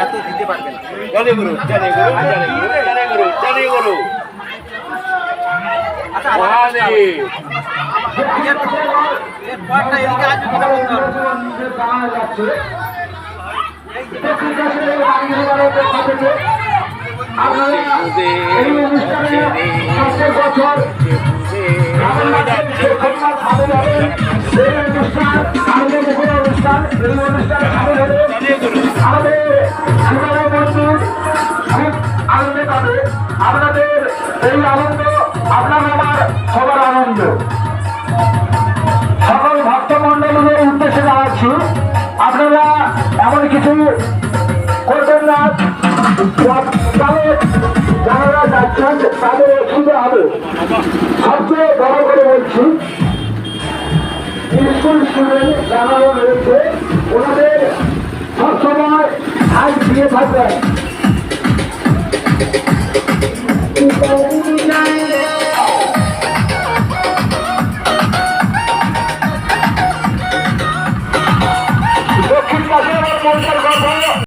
এত দিতে পারবে না। জানে গুরু জানে গুরু জানে গুরু জানে গুরু জানে গুরু আচ্ছা মহাদেব পরটা এদিকে আসবে কিনা বলতে পারবো আপনাদের এই আনন্দ আপনার আমার সবার আনন্দ। সকল ভক্তমন্ডলীদের উদ্দেশ্যে জানাচ্ছি আপনারা এমন কিছু করবেন না তাহলে যারা যাচ্ছেন তাদের অসুবিধা হবে। সবচেয়ে বড় করে বলছি স্কুল স্টুডেন্ট যারা রয়েছে ওনাদের সবসময় হাইট দিয়ে থাকবেন। দক্ষিণ পাশে আমার মন্ত্রের কথা